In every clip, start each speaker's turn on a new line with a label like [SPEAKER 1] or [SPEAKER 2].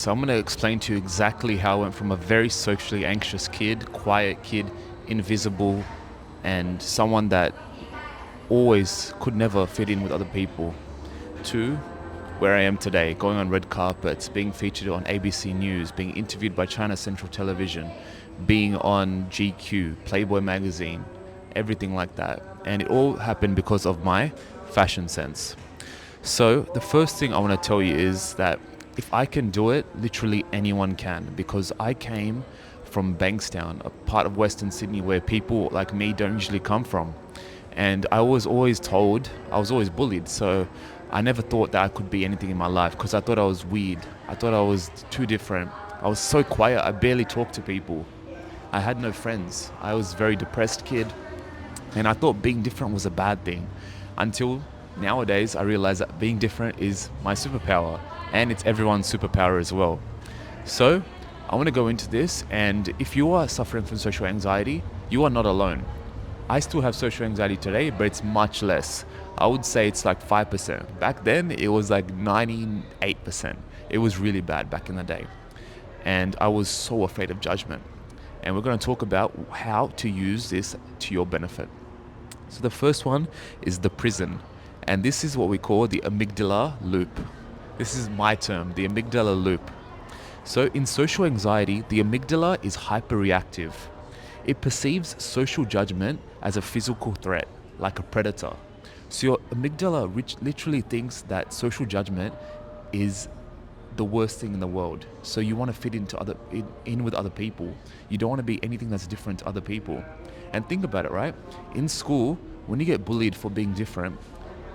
[SPEAKER 1] So I'm going to explain to you exactly how I went from a very socially anxious kid, quiet kid, invisible, and someone that always could never fit in with other people, to where I am today, going on red carpets, being featured on ABC News, being interviewed by China Central Television, being on GQ, Playboy magazine, everything like that. And it all happened because of my fashion sense. So the first thing I want to tell you is that if I can do it, literally anyone can, because I came from Bankstown, a part of Western Sydney where people like me don't usually come from. And I was always told, I was always bullied, so I never thought that I could be anything in my life because I thought I was weird. I thought I was too different. I was so quiet, I barely talked to people. I had no friends. I was a very depressed kid, and I thought being different was a bad thing until nowadays I realize that being different is my superpower, and it's everyone's superpower as well. So I want to go into this, and if you are suffering from social anxiety, you are not alone. I still have social anxiety today, but it's much less. I would say it's like 5%. Back then, it was like 98%. It was really bad back in the day. And I was so afraid of judgment. And we're going to talk about how to use this to your benefit. So the first one is the prison. And this is what we call the amygdala loop. This is my term, the amygdala loop. So in social anxiety, the amygdala is hyperreactive. It perceives social judgment as a physical threat, like a predator. So your amygdala literally thinks that social judgment is the worst thing in the world. So you want to fit in with other people. You don't want to be anything that's different to other people. And think about it, right? In school, when you get bullied for being different,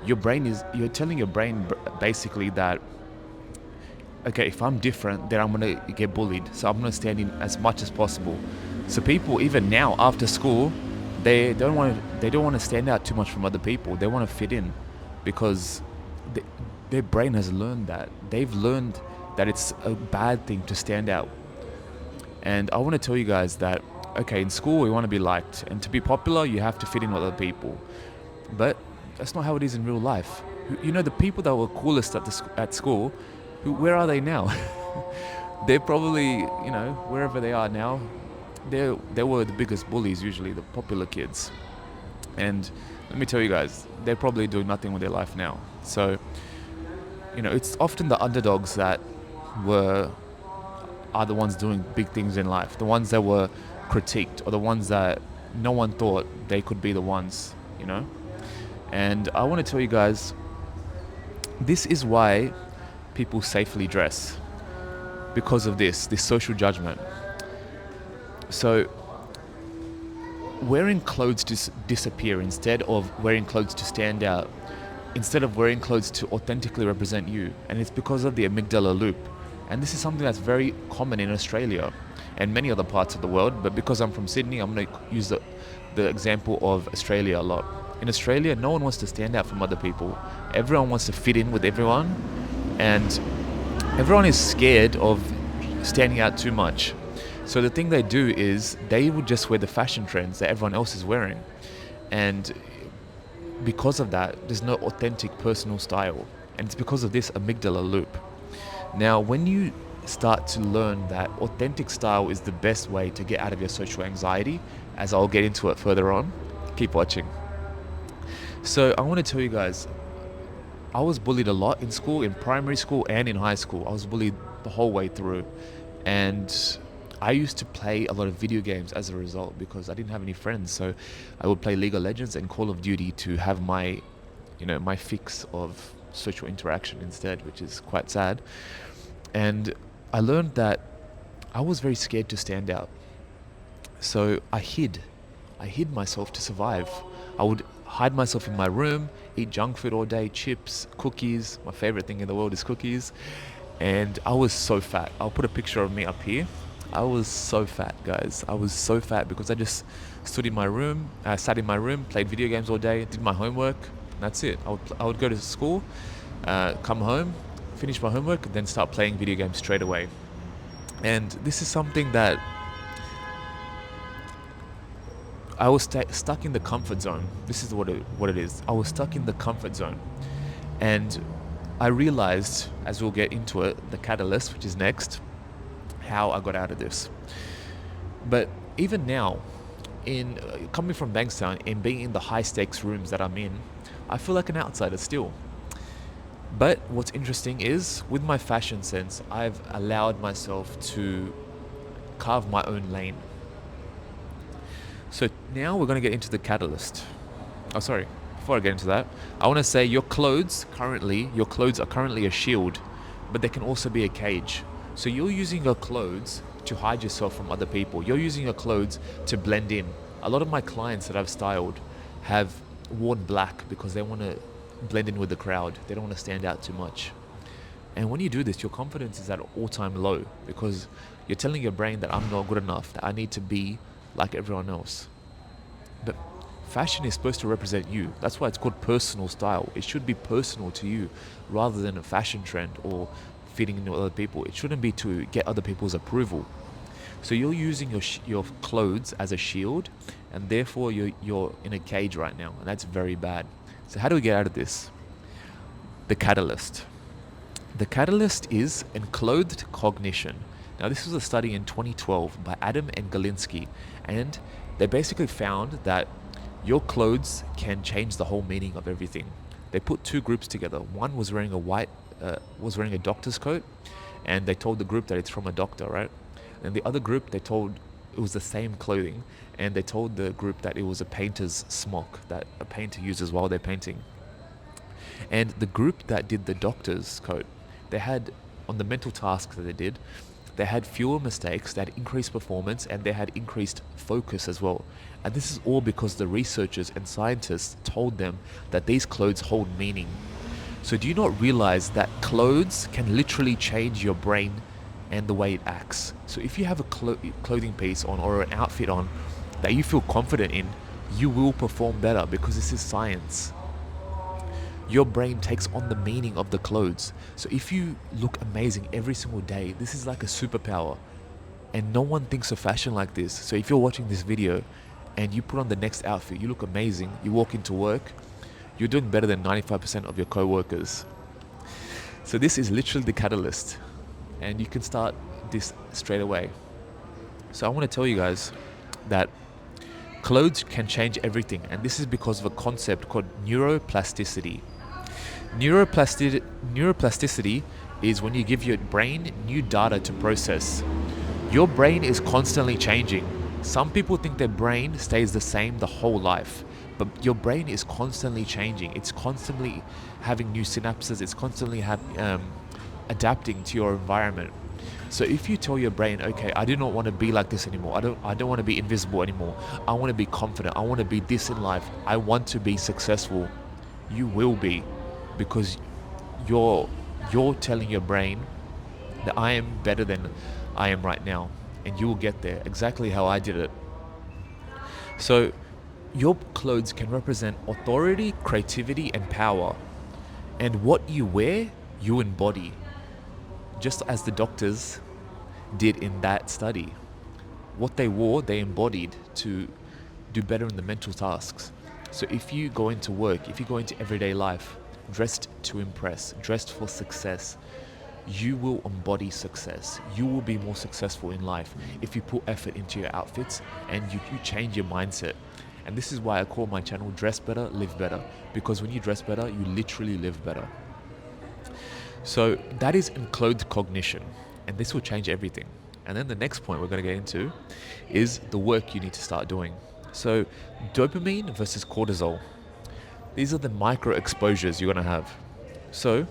[SPEAKER 1] you're telling your brain basically that, okay, if I'm different, then I'm going to get bullied. So I'm going to stand in as much as possible. So people, even now after school, they don't want to stand out too much from other people. They want to fit in because their brain has learned that. They've learned that it's a bad thing to stand out. And I want to tell you guys that, okay, in school we want to be liked, and to be popular you have to fit in with other people. But that's not how it is in real life. You know, the people that were coolest at school, where are they now? They're probably, wherever they are now. They were the biggest bullies, usually the popular kids. And let me tell you guys, they're probably doing nothing with their life now. So, it's often the underdogs that are the ones doing big things in life. The ones that were critiqued, or the ones that no one thought they could be the ones, And I want to tell you guys, this is why people safely dress. Because of this social judgment. So wearing clothes to disappear instead of wearing clothes to stand out, instead of wearing clothes to authentically represent you. And it's because of the amygdala loop. And this is something that's very common in Australia and many other parts of the world. But because I'm from Sydney, I'm going to use the example of Australia a lot. In Australia, no one wants to stand out from other people. Everyone wants to fit in with everyone. And everyone is scared of standing out too much. So the thing they do is they would just wear the fashion trends that everyone else is wearing. And because of that, there's no authentic personal style. And it's because of this amygdala loop. Now, when you start to learn that authentic style is the best way to get out of your social anxiety, as I'll get into it further on, keep watching. So I want to tell you guys, I was bullied a lot in school, in primary school and in high school. I was bullied the whole way through. And I used to play a lot of video games as a result because I didn't have any friends. So I would play League of Legends and Call of Duty to have my fix of social interaction instead, which is quite sad. And I learned that I was very scared to stand out. So I hid myself to survive. I would hide myself in my room, eat junk food all day, chips, cookies. My favorite thing in the world is cookies. And I was so fat. I'll put a picture of me up here. I was so fat, guys. I was so fat because I just sat in my room, played video games all day, did my homework. That's it. I would go to school, come home, finish my homework, then start playing video games straight away. And this is something that I was stuck in the comfort zone. This is what it is. I was stuck in the comfort zone. And I realized, as we'll get into it, the catalyst, which is next, how I got out of this. But even now, in coming from Bankstown and being in the high stakes rooms that I'm in, I feel like an outsider still. But what's interesting is, with my fashion sense, I've allowed myself to carve my own lane. So now we're going to get into the catalyst. Oh, sorry. Before I get into that, I want to say your clothes are currently a shield, but they can also be a cage. So you're using your clothes to hide yourself from other people. You're using your clothes to blend in. A lot of my clients that I've styled have worn black because they want to blend in with the crowd. They don't want to stand out too much. And when you do this, your confidence is at an all-time low because you're telling your brain that I'm not good enough, that I need to be like everyone else. But fashion is supposed to represent you. That's why it's called personal style. It should be personal to you rather than a fashion trend or fitting into other people. It shouldn't be to get other people's approval. So you're using your clothes as a shield, and therefore you're in a cage right now, and that's very bad. So how do we get out of this? The catalyst. The catalyst is Enclothed Cognition. Now this was a study in 2012 by Adam and Galinsky, and they basically found that your clothes can change the whole meaning of everything. They put two groups together. One was wearing a doctor's coat, and they told the group that it's from a doctor, right? And the other group, they told it was the same clothing, and they told the group that it was a painter's smock that a painter uses while they're painting. And the group that did the doctor's coat, they had, on the mental tasks that they had fewer mistakes, they had increased performance, and they had increased focus as well. And this is all because the researchers and scientists told them that these clothes hold meaning. So do you not realize that clothes can literally change your brain and the way it acts? So if you have a clothing piece on or an outfit on that you feel confident in, you will perform better because this is science. Your brain takes on the meaning of the clothes. So if you look amazing every single day, this is like a superpower. And no one thinks of fashion like this. So if you're watching this video and you put on the next outfit, you look amazing, you walk into work, you're doing better than 95% of your co-workers. So this is literally the catalyst. And you can start this straight away. So I want to tell you guys that clothes can change everything. And this is because of a concept called neuroplasticity. Neuroplasticity is when you give your brain new data to process. Your brain is constantly changing. Some people think their brain stays the same the whole life, but your brain is constantly changing. It's constantly having new synapses. It's constantly adapting to your environment. So if you tell your brain, okay, I do not want to be like this anymore. I don't want to be invisible anymore. I want to be confident. I want to be this in life. I want to be successful. You will be, because you're telling your brain that I am better than I am right now, and you will get there exactly how I did it. So your clothes can represent authority, creativity, and power. And what you wear, you embody. Just as the doctors did in that study. What they wore, they embodied to do better in the mental tasks. So if you go into work, if you go into everyday life, dressed to impress, dressed for success, you will embody success. You will be more successful in life if you put effort into your outfits and you change your mindset. And this is why I call my channel Dress Better, Live Better. Because when you dress better, you literally live better. So that is Enclothed Cognition, and this will change everything. And then the next point we're going to get into is the work you need to start doing. So dopamine versus cortisol. These are the micro exposures you're going to have. So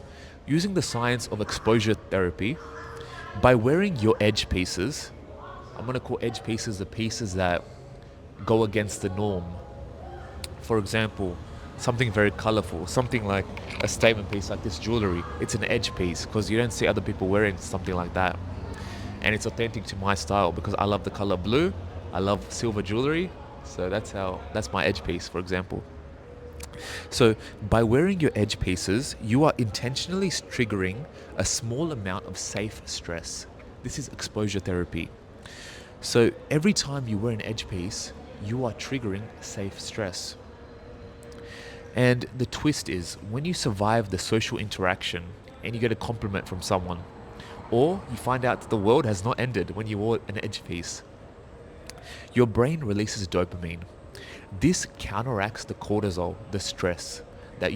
[SPEAKER 1] using the science of exposure therapy, by wearing your edge pieces, I'm going to call edge pieces the pieces that go against the norm. For example, something very colorful, something like a statement piece like this jewelry. It's an edge piece because you don't see other people wearing something like that. And it's authentic to my style because I love the color blue. I love silver jewelry. So that's my edge piece, for example. So by wearing your edge pieces, you are intentionally triggering a small amount of safe stress. This is exposure therapy. So every time you wear an edge piece, you are triggering safe stress. And the twist is, when you survive the social interaction and you get a compliment from someone, or you find out that the world has not ended when you wore an edge piece, your brain releases dopamine. This counteracts the cortisol, the stress that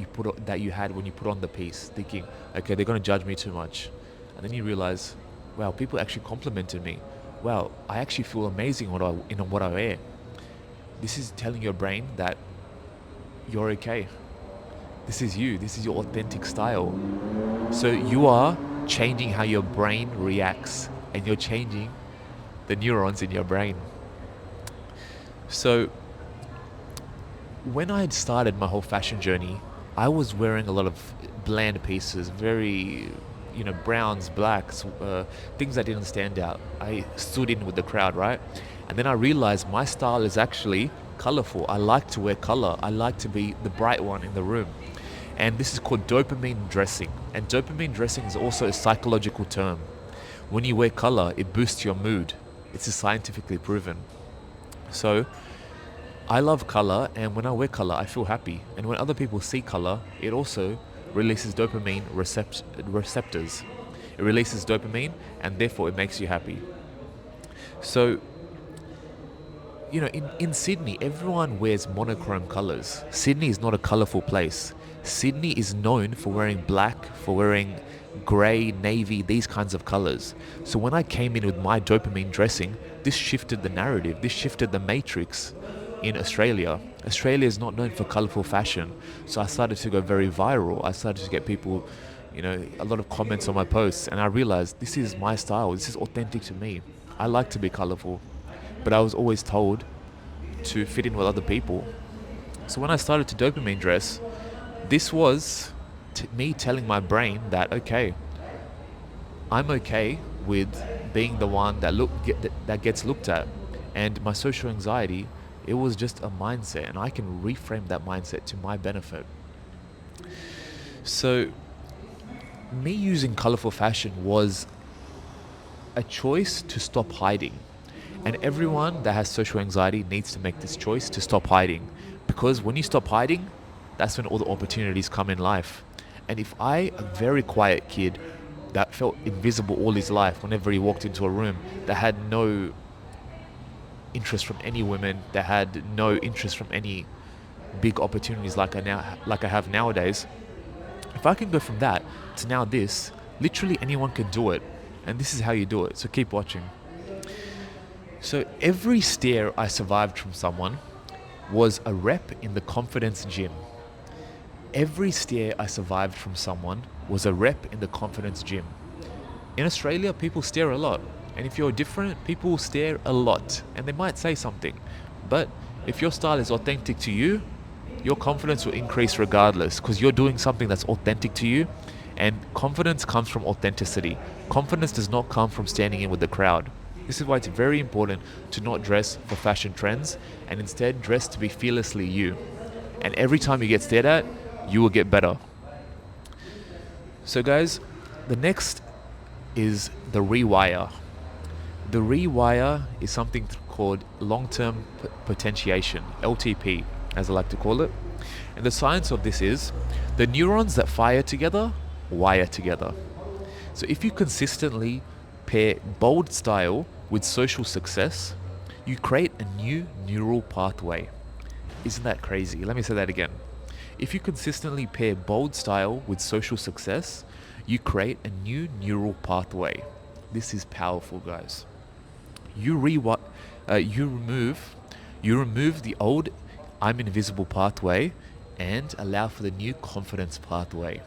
[SPEAKER 1] you had when you put on the piece, thinking, okay, they're going to judge me too much. And then you realize, wow, people actually complimented me. Wow, I actually feel amazing in what I wear. This is telling your brain that you're okay. This is you. This is your authentic style. So you are changing how your brain reacts, and you're changing the neurons in your brain. So when I had started my whole fashion journey, I was wearing a lot of bland pieces, very, browns, blacks, things that didn't stand out. I stood in with the crowd, right? And then I realized my style is actually colorful. I like to wear color. I like to be the bright one in the room. And this is called dopamine dressing. And dopamine dressing is also a psychological term. When you wear color, it boosts your mood. It's scientifically proven. So I love color, and when I wear color, I feel happy. And when other people see color, it also releases dopamine receptors. It releases dopamine, and therefore it makes you happy. So, in Sydney, everyone wears monochrome colors. Sydney is not a colorful place. Sydney is known for wearing black, for wearing grey, navy, these kinds of colors. So when I came in with my dopamine dressing, this shifted the narrative, this shifted the matrix in Australia. Australia is not known for colorful fashion. So I started to go very viral. I started to get people, a lot of comments on my posts, and I realized this is my style. This is authentic to me. I like to be colorful, but I was always told to fit in with other people. So when I started to dopamine dress, this was me telling my brain that, okay, I'm okay with being the one that gets looked at. And my social anxiety, it was just a mindset, and I can reframe that mindset to my benefit. So me using colorful fashion was a choice to stop hiding. And everyone that has social anxiety needs to make this choice to stop hiding. Because when you stop hiding, that's when all the opportunities come in life. And if a very quiet kid that felt invisible all his life, whenever he walked into a room, that had no interest from any women, that had no interest from any big opportunities like I have nowadays, if I can go from that to now this, literally anyone can do it. And this is how you do it. So keep watching. So every stare I survived from someone was a rep in the confidence gym. Every stare I survived from someone was a rep in the confidence gym. In Australia, people stare a lot. And if you're different, people will stare a lot. And they might say something. But if your style is authentic to you, your confidence will increase regardless, because you're doing something that's authentic to you. And confidence comes from authenticity. Confidence does not come from standing in with the crowd. This is why it's very important to not dress for fashion trends, and instead dress to be fearlessly you. And every time you get stared at, you will get better. So guys, the next is the rewire. The rewire is something called long-term potentiation, LTP, as I like to call it. And the science of this is the neurons that fire together wire together. So if you consistently pair bold style with social success, you create a new neural pathway. Isn't that crazy? Let me say that again. If you consistently pair bold style with social success, you create a new neural pathway. This is powerful, guys. You remove the old I'm invisible pathway and allow for the new confidence pathway.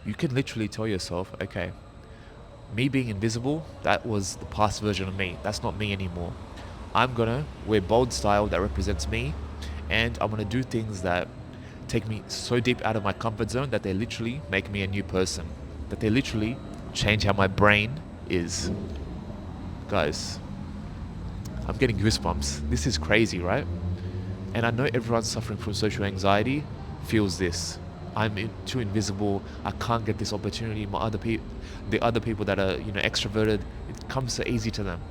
[SPEAKER 1] You can literally tell yourself, okay, me being invisible, that was the past version of me. That's not me anymore. I'm gonna wear bold style that represents me, and I'm gonna do things that take me so deep out of my comfort zone that they literally make me a new person, that they literally change how my brain is. Guys, I'm getting goosebumps. This is crazy, right? And I know everyone suffering from social anxiety feels this. I'm too invisible. I can't get this opportunity. The other people that are extroverted, it comes so easy to them.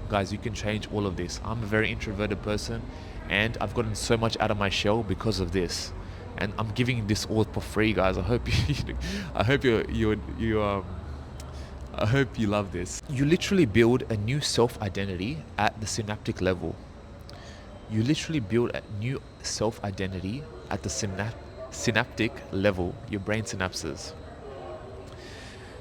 [SPEAKER 1] Guys, you can change all of this. I'm a very introverted person, and I've gotten so much out of my shell because of this. and I'm giving this all for free, guys. I hope I hope I hope you love this. You literally build a new self-identity at the synaptic level. You literally build a new self-identity at the synaptic level, your brain synapses.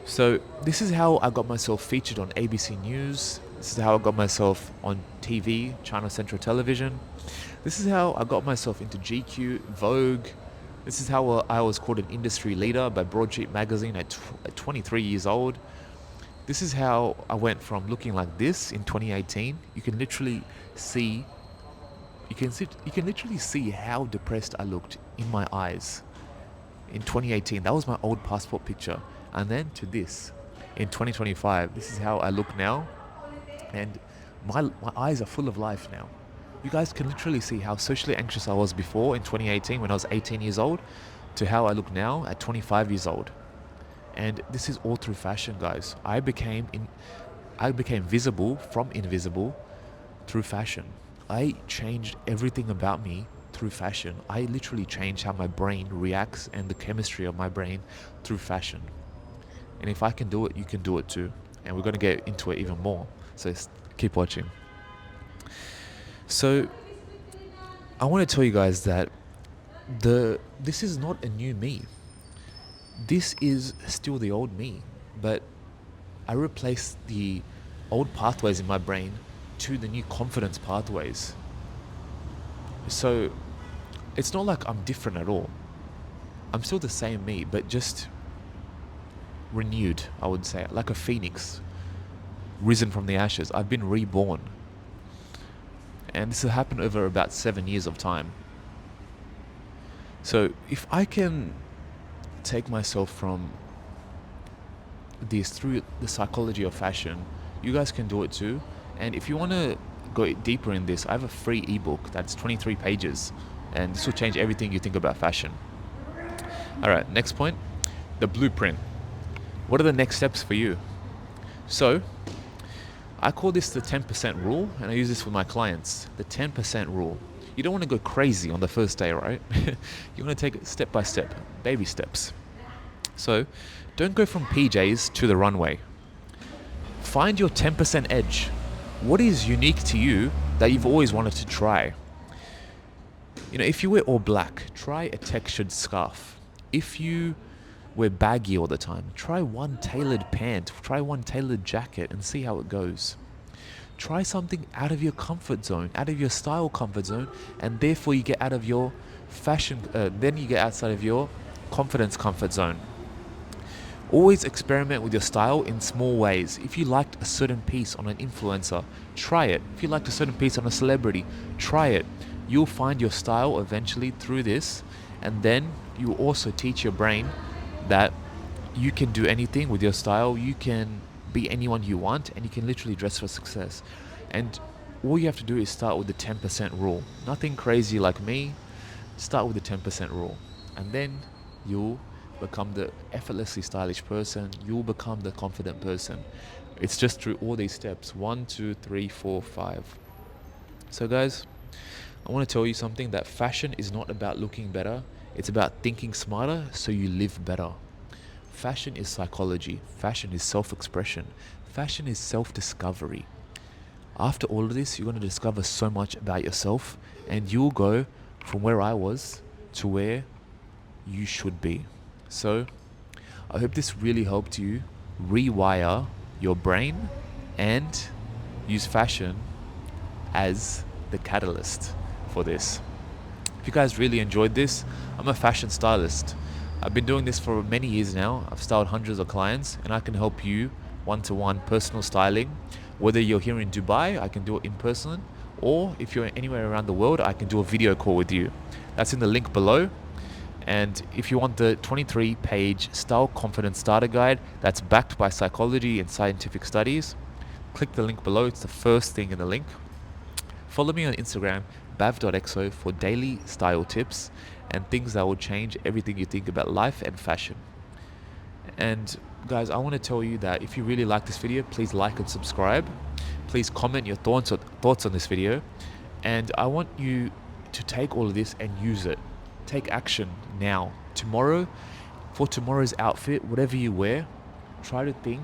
[SPEAKER 1] So this is how I got myself featured on ABC News. This is how I got myself on TV, China Central Television. This is how I got myself into GQ, Vogue. This is how I was called an industry leader by Broadsheet magazine at 23 years old. This is how I went from looking like this in 2018. You can literally see how depressed I looked in my eyes in 2018. That was my old passport picture. And then to this in 2025. This is how I look now, and my eyes are full of life now. You guys can literally see how socially anxious I was before in 2018 when I was 18 years old to how I look now at 25 years old. And this is all through fashion, guys. I became visible from invisible through fashion. I changed everything about me through fashion. I literally changed how my brain reacts and the chemistry of my brain through fashion. And if I can do it, you can do it too. And we're going to get into it even more. So keep watching. So I want to tell you guys that this is not a new me. This is still the old me, but I replaced the old pathways in my brain to the new confidence pathways. So it's not like I'm different at all. I'm still the same me, but just renewed, I would say, like a phoenix risen from the ashes. I've been reborn. And this has happened over about 7 years of time. So if I can take myself from this through the psychology of fashion, you guys can do it too. And if you want to go deeper in this, I have a free ebook that's 23 pages, and this will change everything you think about fashion. All right, next point, the blueprint. What are the next steps for you? So I call this the 10% rule, and I use this with my clients. The 10% rule. You don't want to go crazy on the first day, right? You want to take it step by step, baby steps. So don't go from PJs to the runway. Find your 10% edge. What is unique to you that you've always wanted to try? If you wear all black, try a textured scarf. If you wear baggy all the time, try one tailored pant, try one tailored jacket and see how it goes. Try something out of your comfort zone, out of your style comfort zone, and therefore you get out of your fashion, then you get outside of your confidence comfort zone. Always experiment with your style in small ways. If you liked a certain piece on an influencer, try it. If you liked a certain piece on a celebrity, try it. You'll find your style eventually through this, and then you also teach your brain that you can do anything with your style. You can be anyone you want, and you can literally dress for success. And all you have to do is start with the 10% rule. Nothing crazy like me. Start with the 10% rule, and then you'll become the effortlessly stylish person. You'll become the confident person. It's just through all these steps. 1, 2, 3, 4, 5. So guys, I want to tell you something, that fashion is not about looking better. It's about thinking smarter so you live better. Fashion is psychology. Fashion is self-expression. Fashion is self-discovery. After all of this, you're going to discover so much about yourself, and you'll go from where I was to where you should be. So I hope this really helped you rewire your brain and use fashion as the catalyst for this. If you guys really enjoyed this, I'm a fashion stylist. I've been doing this for many years now. I've styled hundreds of clients, and I can help you one-to-one personal styling. Whether you're here in Dubai, I can do it in person, or if you're anywhere around the world, I can do a video call with you. That's in the link below. And if you want the 23-page Style Confidence Starter Guide that's backed by psychology and scientific studies, click the link below. It's the first thing in the link. Follow me on Instagram, bav.exo, for daily style tips and things that will change everything you think about life and fashion. And guys, I want to tell you that if you really like this video, please like and subscribe. Please comment your thoughts on this video. And I want you to take all of this and use it. take action now. Tomorrow, for tomorrow's outfit, whatever you wear, try to think,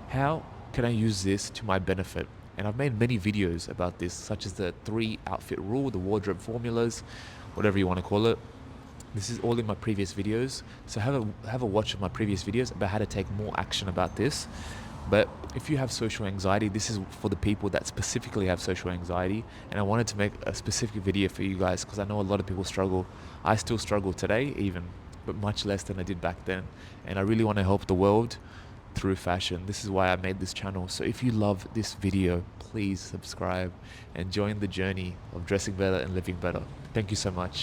[SPEAKER 1] how can I use this to my benefit? And I've made many videos about this, such as the 3 outfit rule, the wardrobe formulas, whatever you want to call it. This is all in my previous videos. So have a watch of my previous videos about how to take more action about this. But if you have social anxiety, this is for the people that specifically have social anxiety. And I wanted to make a specific video for you guys because I know a lot of people struggle. I still struggle today even, but much less than I did back then. And I really want to help the world through fashion. This is why I made this channel. So if you love this video, please subscribe and join the journey of dressing better and living better. Thank you so much.